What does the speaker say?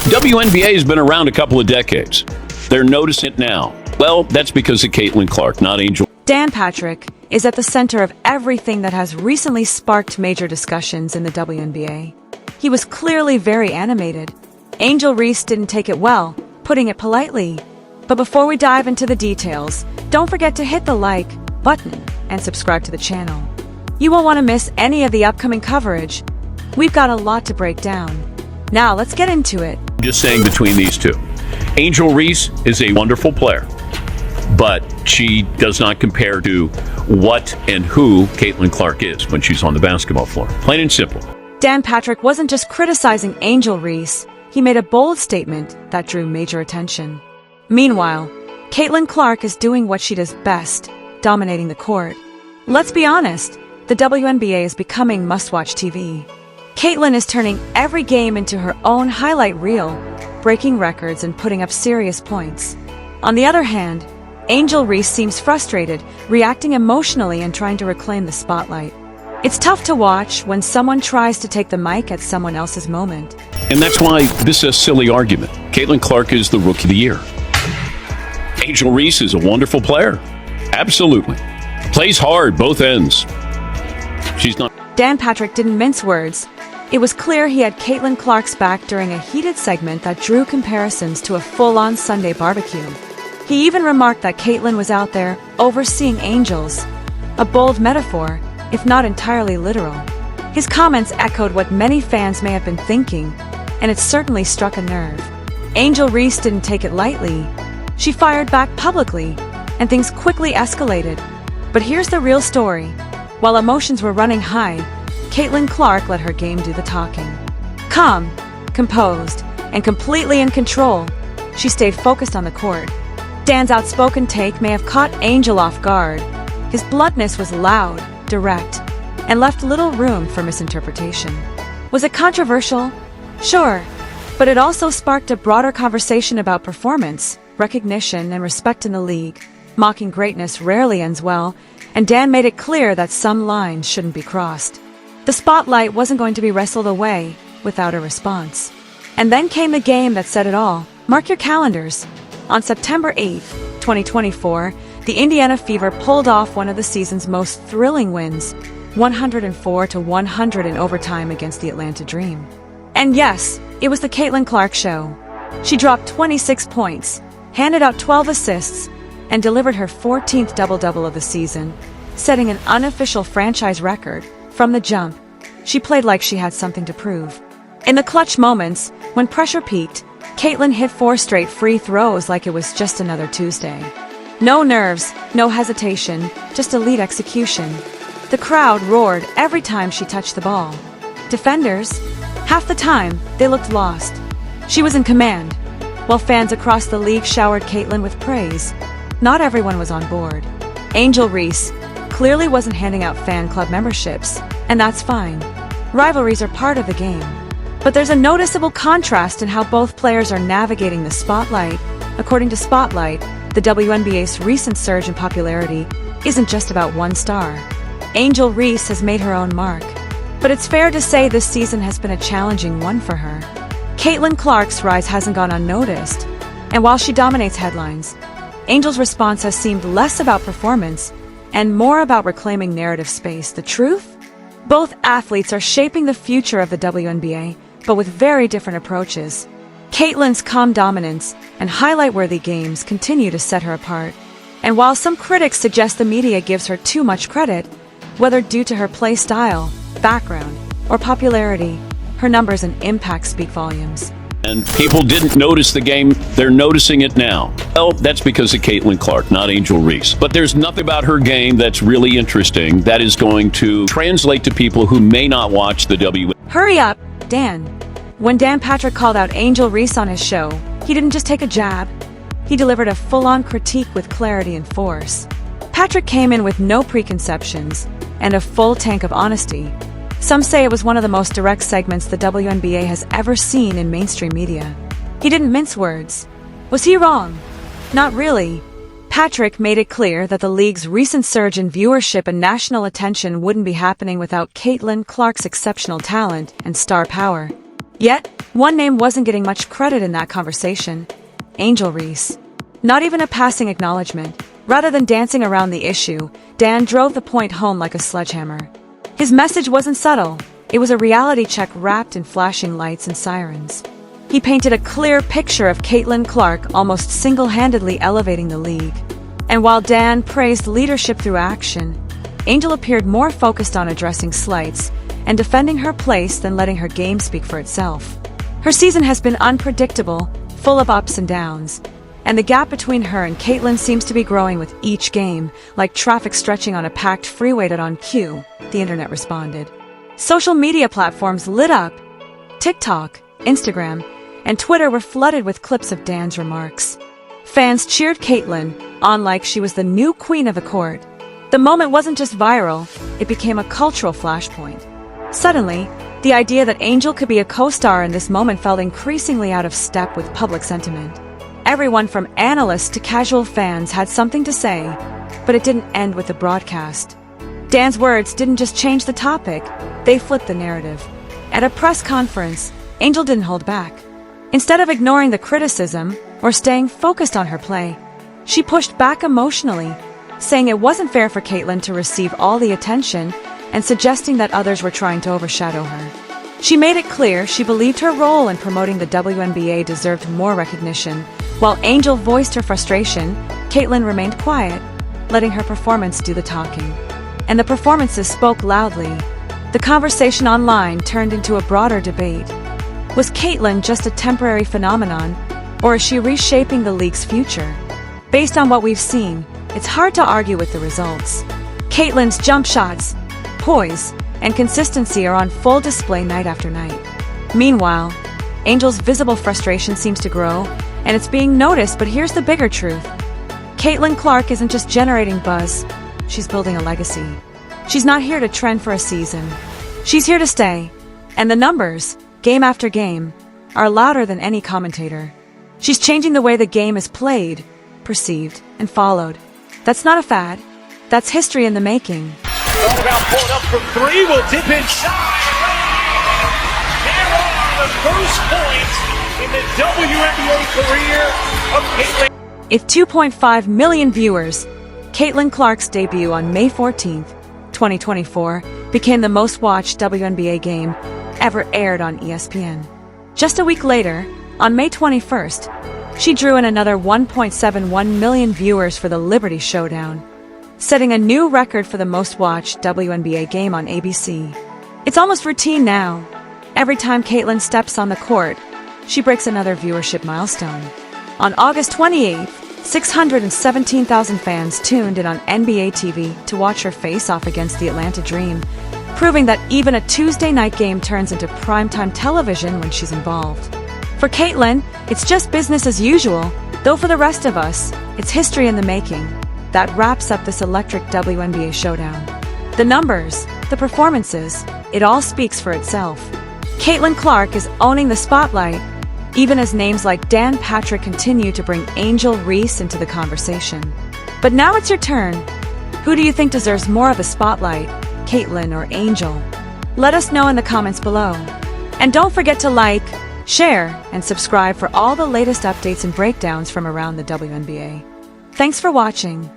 WNBA has been around a couple of decades. They're noticing it now. Well, that's because of Caitlin Clark, not Angel. Dan Patrick is at the center of everything that has recently sparked major discussions in the WNBA. He was clearly very animated. Angel Reese didn't take it well, putting it politely. But before we dive into the details, don't forget to hit the like button and subscribe to the channel. You won't want to miss any of the upcoming coverage. We've got a lot to break down. Now let's get into it. Just saying between these two. Angel Reese is a wonderful player, but she does not compare to what and who Caitlin Clark is when she's on the basketball floor. Plain and simple. Dan Patrick wasn't just criticizing Angel Reese, he made a bold statement that drew major attention. Meanwhile, Caitlin Clark is doing what she does best, dominating the court. Let's be honest, the WNBA is becoming must-watch TV. Caitlin is turning every game into her own highlight reel, breaking records and putting up serious points. On the other hand, Angel Reese seems frustrated, reacting emotionally and trying to reclaim the spotlight. It's tough to watch when someone tries to take the mic at someone else's moment. And that's why this is a silly argument. Caitlin Clark is the Rookie of the Year. Angel Reese is a wonderful player. Absolutely. Plays hard, both ends. She's not. Dan Patrick didn't mince words. It was clear he had Caitlin Clark's back during a heated segment that drew comparisons to a full-on Sunday barbecue. He even remarked that Caitlin was out there overseeing angels. A bold metaphor, if not entirely literal. His comments echoed what many fans may have been thinking, and it certainly struck a nerve. Angel Reese didn't take it lightly. She fired back publicly, and things quickly escalated. But here's the real story. While emotions were running high, Caitlin Clark let her game do the talking. Calm, composed, and completely in control, she stayed focused on the court. Dan's outspoken take may have caught Angel off guard. His bluntness was loud, direct, and left little room for misinterpretation. Was it controversial? Sure, but it also sparked a broader conversation about performance, recognition, and respect in the league. Mocking greatness rarely ends well, and Dan made it clear that some lines shouldn't be crossed. The spotlight wasn't going to be wrestled away without a response. And then came the game that said it all. Mark your calendars. On September 8th, 2024, the Indiana Fever pulled off one of the season's most thrilling wins, 104-100 in overtime against the Atlanta Dream. And yes, it was the Caitlin Clark show. She dropped 26 points, handed out 12 assists, and delivered her 14th double-double of the season, setting an unofficial franchise record. From the jump, she played like she had something to prove. In the clutch moments, when pressure peaked, Caitlin hit 4 straight free throws like it was just another Tuesday. No nerves, no hesitation, just elite execution. The crowd roared every time she touched the ball. Defenders, half the time, they looked lost. She was in command, while fans across the league showered Caitlin with praise. Not everyone was on board. Angel Reese clearly wasn't handing out fan club memberships, and that's fine. Rivalries are part of the game. But there's a noticeable contrast in how both players are navigating the spotlight. According to Spotlight, the WNBA's recent surge in popularity isn't just about one star. Angel Reese has made her own mark. But it's fair to say this season has been a challenging one for her. Caitlin Clark's rise hasn't gone unnoticed, and while she dominates headlines, Angel's response has seemed less about performance and more about reclaiming narrative space. The truth? Both athletes are shaping the future of the WNBA, but with very different approaches. Caitlin's calm dominance and highlight-worthy games continue to set her apart. And while some critics suggest the media gives her too much credit, whether due to her play style, background, or popularity, her numbers and impact speak volumes. And people didn't notice the game, they're noticing it now. Well, that's because of Caitlin Clark, not Angel Reese. But there's nothing about her game that's really interesting that is going to translate to people who may not watch the WNBA. Hurry up, Dan. When Dan Patrick called out Angel Reese on his show, he didn't just take a jab. He delivered a full-on critique with clarity and force. Patrick came in with no preconceptions and a full tank of honesty. Some say it was one of the most direct segments the WNBA has ever seen in mainstream media. He didn't mince words. Was he wrong? Not really. Patrick made it clear that the league's recent surge in viewership and national attention wouldn't be happening without Caitlin Clark's exceptional talent and star power. Yet, One name wasn't getting much credit in that conversation: Angel Reese. Not even a passing acknowledgement. Rather than dancing around the issue, Dan drove the point home like a sledgehammer. His message wasn't subtle. It was a reality check wrapped in flashing lights and sirens. He painted a clear picture of Caitlin Clark almost single-handedly elevating the league. And while Dan praised leadership through action, Angel appeared more focused on addressing slights and defending her place than letting her game speak for itself. Her season has been unpredictable, full of ups and downs, and the gap between her and Caitlin seems to be growing with each game, like traffic stretching on a packed freeway. On cue, the internet responded. Social media platforms lit up. TikTok, Instagram, and Twitter were flooded with clips of Dan's remarks. Fans cheered Caitlin on like she was the new queen of the court. The moment wasn't just viral, it became a cultural flashpoint. Suddenly, the idea that Angel could be a co-star in this moment felt increasingly out of step with public sentiment. Everyone from analysts to casual fans had something to say, but it didn't end with the broadcast. Dan's words didn't just change the topic, they flipped the narrative. At a press conference, Angel didn't hold back. Instead of ignoring the criticism or staying focused on her play, she pushed back emotionally, saying it wasn't fair for Caitlin to receive all the attention and suggesting that others were trying to overshadow her. She made it clear she believed her role in promoting the WNBA deserved more recognition. While Angel voiced her frustration, Caitlin remained quiet, letting her performance do the talking. And the performances spoke loudly. The conversation online turned into a broader debate. Was Caitlin just a temporary phenomenon, or is she reshaping the league's future? Based on what we've seen, it's hard to argue with the results. Caitlin's jump shots, poise, and consistency are on full display night after night. Meanwhile, Angel's visible frustration seems to grow, and it's being noticed, but here's the bigger truth. Caitlin Clark isn't just generating buzz, she's building a legacy. She's not here to trend for a season. She's here to stay. And the numbers, game after game, are louder than any commentator. She's changing the way the game is played, perceived, and followed. That's not a fad. That's history in the making. About pulling up from three, will dip inside. There are the first points in the WNBA career of Caitlin. If 2.5 million viewers, Caitlin Clark's debut on May 14th, 2024, became the most watched WNBA game ever aired on ESPN. Just a week later, on May 21st, she drew in another 1.71 million viewers for the Liberty Showdown, setting a new record for the most watched WNBA game on ABC. It's almost routine now. Every time Caitlin steps on the court, she breaks another viewership milestone. On August 28th, 617,000 fans tuned in on NBA TV to watch her face off against the Atlanta Dream, proving that even a Tuesday night game turns into primetime television when she's involved. For Caitlin, it's just business as usual, though for the rest of us, it's history in the making. That wraps up this electric WNBA showdown. The numbers, the performances, it all speaks for itself. Caitlin Clark is owning the spotlight, even as names like Dan Patrick continue to bring Angel Reese into the conversation. But now it's your turn. Who do you think deserves more of a spotlight, Caitlin or Angel? Let us know in the comments below. And don't forget to like, share, and subscribe for all the latest updates and breakdowns from around the WNBA. Thanks for watching.